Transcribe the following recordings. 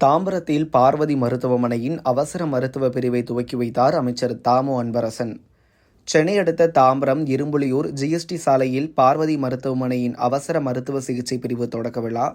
தாம்பரத்தில் பார்வதி மருத்துவமனையின் அவசர மருத்துவ பிரிவை துவக்கி வைத்தார் அமைச்சர் தாமு அன்பரசன். சென்னை அடுத்த தாம்பரம் இரும்புலியூர் ஜிஎஸ்டி சாலையில் பார்வதி மருத்துவமனையின் அவசர மருத்துவ சிகிச்சை பிரிவு தொடக்க விழா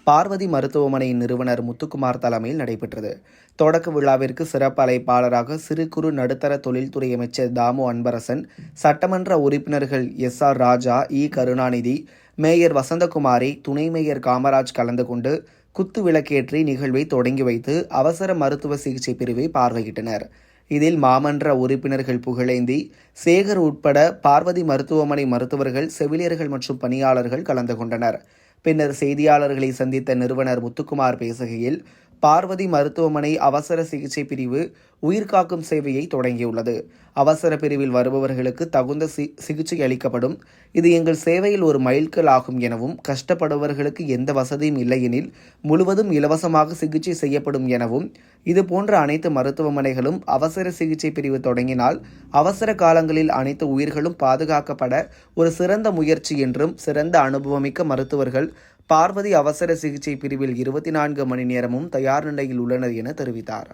பார்வதி மருத்துவமனையின் நிறுவனர் முத்துக்குமார் தலைமையில் நடைபெற்றது. தொடக்க விழாவிற்கு சிறப்பு அழைப்பாளராக சிறு குறு நடுத்தர தொழில்துறை அமைச்சர் தாமு அன்பரசன், சட்டமன்ற உறுப்பினர்கள் எஸ்.ஆர். ராஜா, கருணாநிதி, மேயர் வசந்தகுமாரி, துணை மேயர் காமராஜ் கலந்து கொண்டு குத்து விளக்கேற்றி நிகழ்வை தொடங்கி வைத்து அவசர மருத்துவ சிகிச்சை பிரிவை பார்வையிட்டனர். இதில் மாமன்ற உறுப்பினர்கள் புகழேந்தி, சேகர் உட்பட பார்வதி மருத்துவமனை மருத்துவர்கள், செவிலியர்கள் மற்றும் பணியாளர்கள் கலந்து கொண்டனர். பின்னர் செய்தியாளர்களை சந்தித்த நிறுவனர் முத்துக்குமார் பேசுகையில், பார்வதி மருத்துவமனை அவசர சிகிச்சை பிரிவு உயிர்காக்கும் சேவையை தொடங்கியுள்ளது. அவசர பிரிவில் வருபவர்களுக்கு தகுந்த சிகிச்சை அளிக்கப்படும். இது எங்கள் சேவையில் ஒரு மைல்கல் ஆகும் எனவும், கஷ்டப்படுபவர்களுக்கு எந்த வசதியும் இல்லையெனில் முழுவதும் இலவசமாக சிகிச்சை செய்யப்படும் எனவும், இதுபோன்ற அனைத்து மருத்துவமனைகளும் அவசர சிகிச்சை பிரிவு தொடங்கினால் அவசர காலங்களில் அனைத்து உயிர்களும் பாதுகாக்கப்பட ஒரு சிறந்த முயற்சி என்றும், சிறந்த அனுபவமிக்க மருத்துவர்கள் பார்வதி அவசர சிகிச்சை பிரிவில் 24 மணி நேரமும் தயார் நிலையில் உள்ளனர் என தெரிவித்தார்.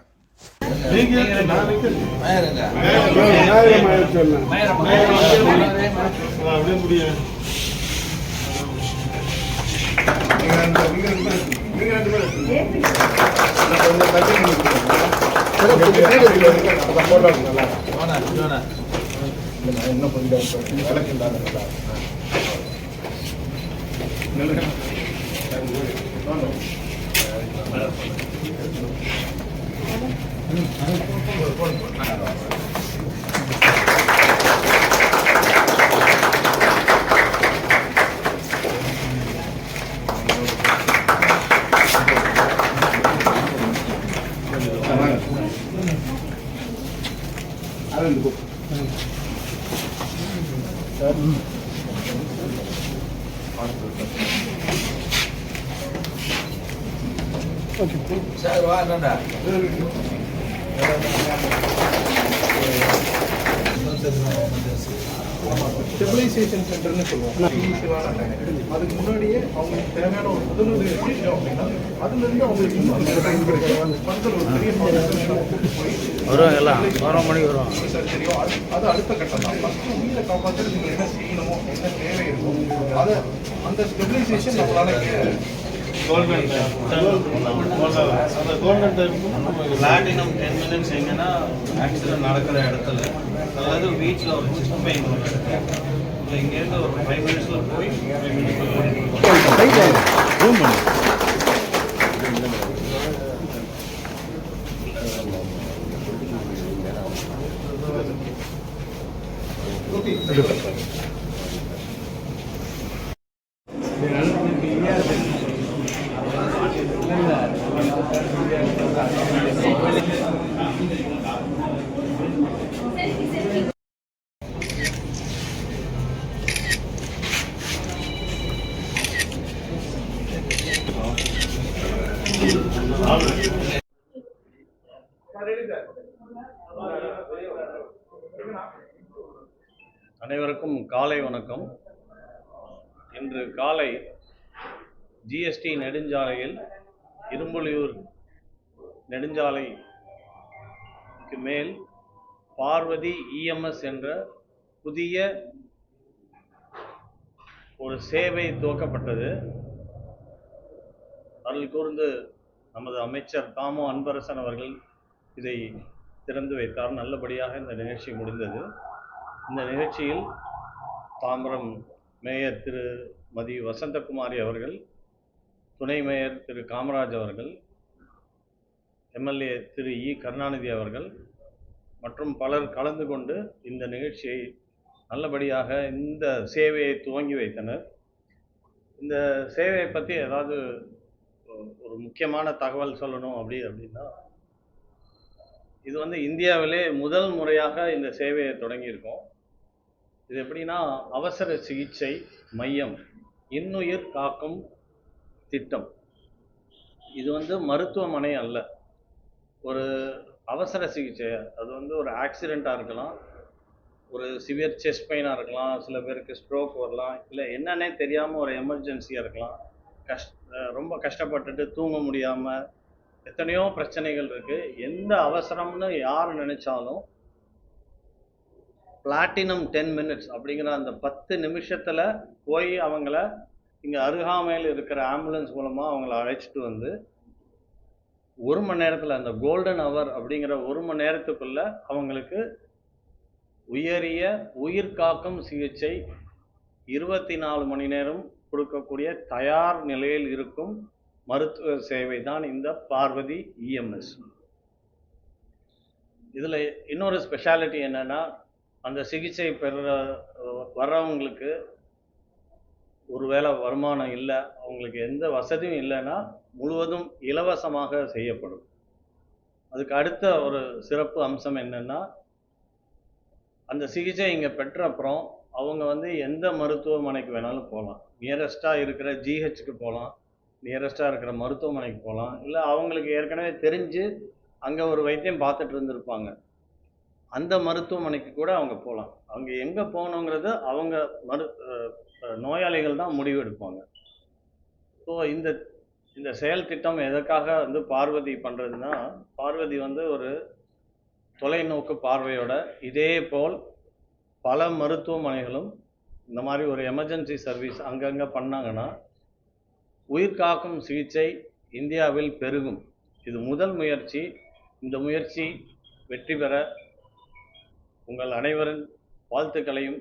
சார் வாடா ஸ்டெபிலைசேஷன் சென்டர்னு சொல்லுவோம். அதுக்கு முன்னாடியே அவங்களுக்கு தேவையான ஒரு முதலுதவி செஞ்சோம் அப்படின்னா அதுலேருந்து அவங்களுக்கு இன்னும் பக்கத்தில் ஒரு பெரிய சர்ஜரியோ அது அடுத்த கட்டம் தான். ஃபஸ்ட்டு உயிரை காப்பாற்றுறது நீங்கள் என்ன செய்யணுமோ, என்ன தேவை இருக்கும், அதை அந்த ஸ்டெபிலைசேஷன் நம்மளால பிளாட்டினம் 10 மினிட்ஸ் எங்கன்னா ஆக்சிடென்ட் நடக்கிற இடத்துல, அதாவது வீட்டில் ஒரு சிஸ்ட் பெயின் இல்லை, இங்கேருந்து ஒரு 5 மினிட்ஸில் போய் 5 மினிட்ஸில் அனைவருக்கும் காலை வணக்கம். இன்று காலை ஜிஎஸ்டி நெடுஞ்சாலையில் இரும்புலியூர் நெடுஞ்சாலைக்கு மேல் பார்வதி இஎம்எஸ் என்ற புதிய ஒரு சேவை துவக்கப்பட்டது. அருள் கூர்ந்து நமது அமைச்சர் தாமு அன்பரசன் அவர்கள் இதை திறந்து வைத்தார். நல்லபடியாக இந்த நிகழ்ச்சி முடிந்தது. இந்த நிகழ்ச்சியில் தாம்பரம் மேயர் திருமதி வசந்தகுமாரி அவர்கள், துணை மேயர் திரு காமராஜ் அவர்கள், எம்எல்ஏ திரு கருணாநிதி அவர்கள் மற்றும் பலர் கலந்து கொண்டு இந்த நிகழ்ச்சியை நல்லபடியாக இந்த சேவையை துவங்கி வைத்தனர். இந்த சேவையை பற்றி ஏதாவது ஒரு முக்கியமான தகவல் சொல்லணும் அப்படின்னா, இது இந்தியாவிலே முதல் முறையாக இந்த சேவையை தொடங்கியிருக்கோம். இது எப்படின்னா, அவசர சிகிச்சை மையம், இன்னுயிர் காக்கும் திட்டம். இது மருத்துவமனை அல்ல, ஒரு அவசர சிகிச்சை. அது ஒரு ஆக்சிடெண்ட்டாக இருக்கலாம், ஒரு சிவியர் செஸ்ட் பெயினாக இருக்கலாம், சில பேருக்கு ஸ்ட்ரோக் வரலாம், இல்லை என்னன்னே தெரியாமல் ஒரு எமர்ஜென்சியாக இருக்கலாம், ரொம்ப கஷ்டப்பட்டுட்டு தூங்க முடியாமல் எத்தனையோ பிரச்சனைகள் இருக்குது. எந்த அவசரம்னு யார் நினச்சாலும் பிளாட்டினம் 10 மினிட்ஸ் அப்படிங்கிற அந்த 10 நிமிஷத்தில் போய் அவங்கள இங்கே அருகாமையில் இருக்கிற ஆம்புலன்ஸ் மூலமாக அவங்கள அழைச்சிட்டு வந்து 1 மணி நேரத்தில், அந்த கோல்டன் ஹவர் அப்படிங்கிற 1 மணி நேரத்துக்குள்ள அவங்களுக்கு உயரிய உயிர் காக்கும் சிகிச்சை 24 மணி நேரம் கொடுக்கக்கூடிய தயார் நிலையில் இருக்கும் மருத்துவ சேவை தான் இந்த பார்வதி இஎம்எஸ். இதில் இன்னொரு ஸ்பெஷாலிட்டி என்னென்னா, அந்த சிகிச்சை வர்றவங்களுக்கு ஒருவேளை வருமானம் இல்லை, அவங்களுக்கு எந்த வசதியும் இல்லைன்னா முழுவதும் இலவசமாக செய்யப்படும். அதுக்கு அடுத்த ஒரு சிறப்பு அம்சம் என்னென்னா, அந்த சிகிச்சை இங்கே பெற்ற அப்புறம் அவங்க வந்து எந்த மருத்துவமனைக்கு வேணாலும் போகலாம். நியரஸ்ட்டாக இருக்கிற ஜிஹெச்சுக்கு போகலாம், நியரஸ்ட்டாக இருக்கிற மருத்துவமனைக்கு போகலாம், இல்லை அவங்களுக்கு ஏற்கனவே தெரிஞ்சு அங்கே ஒரு வைத்தியம் பார்த்துட்டு இருந்திருப்பாங்க, அந்த மருத்துவமனைக்கு கூட அவங்க போகலாம். அவங்க எங்கே போகணுங்கிறது அவங்க நோயாளிகள் தான் முடிவெடுப்பாங்க. ஸோ இந்த செயல் திட்டம் எதற்காக வந்து பார்வதி பண்ணுறதுன்னா, பார்வதி வந்து ஒரு தொலைநோக்கு பார்வையோட இதே போல் பல மருத்துவமனைகளும் இந்த மாதிரி ஒரு எமர்ஜென்சி சர்வீஸ் அங்கங்கே பண்ணாங்கன்னா உயிர் காக்கும் சிகிச்சை இந்தியாவில் பெருகும். இது முதல் முயற்சி. இந்த முயற்சி வெற்றி பெற உங்கள் அனைவரின் வாழ்த்துக்களையும்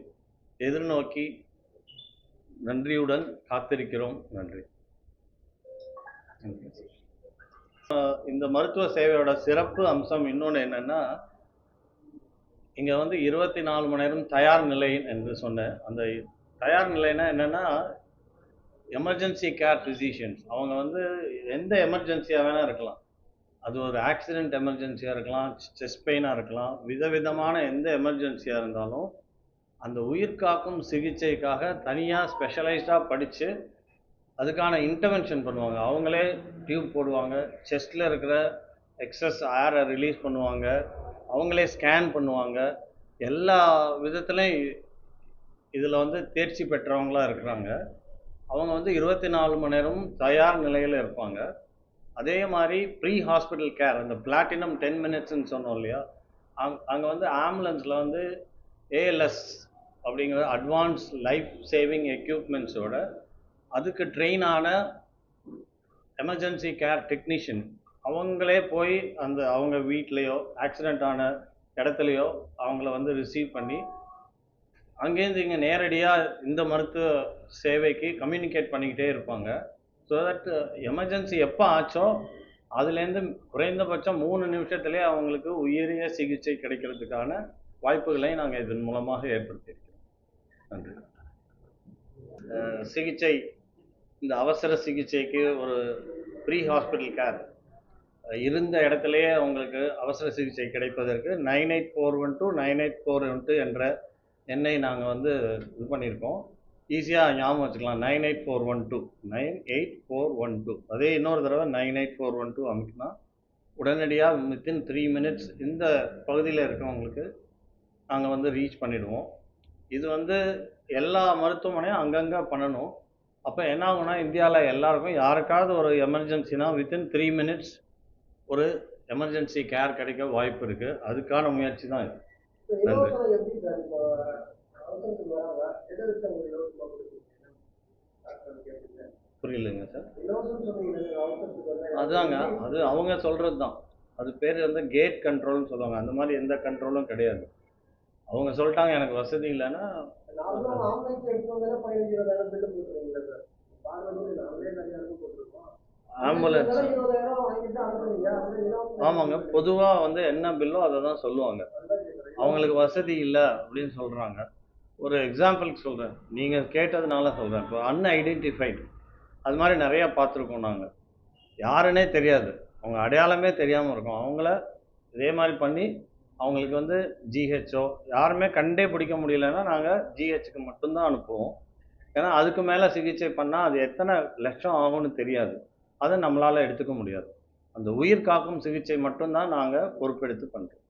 எதிர்நோக்கி நன்றியுடன் காத்திருக்கிறோம். நன்றி. இந்த மருத்துவ சேவையோட சிறப்பு அம்சம் இன்னொன்று என்னென்னா, இங்கே வந்து 24 மணி நேரம் தயார் நிலை என்று சொன்னேன். அந்த தயார் நிலைன்னா என்னென்னா, எமர்ஜென்சி கேர் ஃபிசிஷியன்ஸ் அவங்க வந்து எந்த எமர்ஜென்சியாக வேணால் இருக்கலாம். அது ஒரு ஆக்சிடெண்ட் எமர்ஜென்சியாக இருக்கலாம், செஸ்ட் பெயினாக இருக்கலாம், விதவிதமான எந்த எமர்ஜென்சியாக இருந்தாலும் அந்த உயிர் காக்கும் சிகிச்சைக்காக தனியாக ஸ்பெஷலைஸ்டாக படித்து அதுக்கான இன்டர்வென்ஷன் பண்ணுவாங்க. அவங்களே டியூப் போடுவாங்க, செஸ்ட்டில் இருக்கிற எக்ஸஸ் ஏரை ரிலீஸ் பண்ணுவாங்க, அவங்களே ஸ்கேன் பண்ணுவாங்க. எல்லா விதத்துலையும் இதில் வந்து தேர்ச்சி பெற்றவங்களாக இருக்கிறாங்க. அவங்க வந்து 24 மணி நேரமும் தயார் நிலையில் இருப்பாங்க. அதே மாதிரி ப்ரீ ஹாஸ்பிட்டல் கேர், அந்த பிளாட்டினம் 10 மினிட்ஸ்ன்னு சொன்னோம் இல்லையா, அங்கே வந்து ஆம்புலன்ஸில் வந்து ஏஎல்எஸ் அப்படிங்கிற அட்வான்ஸ் லைஃப் சேவிங் எக்யூப்மெண்ட்ஸோட அதுக்கு ட்ரெயின் ஆன எமர்ஜென்சி கேர் டெக்னீஷியன் அவங்களே போய் அவங்க வீட்லேயோ ஆக்சிடெண்ட் ஆன இடத்துலையோ அவங்கள வந்து ரிசீவ் பண்ணி அங்கேருந்து இங்கே நேரடியாக இந்த மருத்துவ சேவைக்கு கம்யூனிகேட் பண்ணிக்கிட்டே இருப்பாங்க. ஸோ தட் எமர்ஜென்சி எப்போ ஆச்சோ அதுலேருந்து குறைந்தபட்சம் 3 நிமிஷத்துலேயே அவங்களுக்கு உயரிய சிகிச்சை கிடைக்கிறதுக்கான வாய்ப்புகளை நாங்கள் இதன் மூலமாக ஏற்படுத்தியிருக்கிறோம். நன்றி. சிகிச்சை, இந்த அவசர சிகிச்சைக்கு ஒரு ப்ரீ ஹாஸ்பிட்டல் கேர் இருந்த இடத்துலையே அவங்களுக்கு அவசர சிகிச்சை கிடைப்பதற்கு 98412 98412 என்ற எண்ணை நாங்கள் வந்து இது பண்ணியிருக்கோம். ஈஸியாக ஞாபகம் வச்சுக்கலாம். 98412 98412. அதே இன்னொரு தடவை 98412 அமைக்கினா உடனடியாக வித்தின் 3 மினிட்ஸ் இந்த பகுதியில் இருக்கவங்களுக்கு நாங்கள் வந்து ரீச் பண்ணிவிடுவோம். இது வந்து எல்லா மருத்துவமனையும் அங்கங்கே பண்ணணும். அப்போ என்ன ஆகும்னா, இந்தியாவில் எல்லாருக்கும் யாருக்காவது ஒரு எமர்ஜென்சினா வித்தின் 3 மினிட்ஸ் ஒரு எமர்ஜென்சி கேர் கிடைக்க வாய்ப்பு இருக்குது. அதுக்கான முயற்சி தான் இது. நன்றி. புரியலைங்க சார். அதுதாங்க, அது அவங்க சொல்கிறது தான். அது பேர் வந்து கேட் கண்ட்ரோல்னு சொல்லுவாங்க. அந்த மாதிரி எந்த கண்ட்ரோலும் கிடையாது. அவங்க சொல்லிட்டாங்க எனக்கு வசதி இல்லைன்னா ஆம்புலன்ஸ். ஆமாங்க, பொதுவாக வந்து என்ன பில்லோ அதை தான் சொல்லுவாங்க. அவங்களுக்கு வசதி இல்லை அப்படின்னு சொல்கிறாங்க. ஒரு எக்ஸாம்பிளுக்கு சொல்கிறேன், நீங்கள் கேட்டதுனால சொல்கிறேன். இப்போ அன்ஐடென்டிஃபைடு அது மாதிரி நிறையா பார்த்துருக்கோம் நாங்கள். யாருன்னே தெரியாது, அவங்க அடையாளமே தெரியாமல் இருக்கும். அவங்கள இதே மாதிரி பண்ணி அவங்களுக்கு வந்து ஜிஹெச்ஓ யாருமே கண்டே பிடிக்க முடியலன்னா நாங்கள் ஜிஹெச்சுக்கு மட்டும்தான் அனுப்புவோம். ஏன்னா அதுக்கு மேலே சிகிச்சை பண்ணால் அது எத்தனை லட்சம் ஆகும்னு தெரியாது, அதை நம்மளால் எடுத்துக்க முடியாது. அந்த உயிர் காக்கும் சிகிச்சை மட்டும்தான் நாங்கள் பொறுப்பெடுத்து பண்ணுறோம்.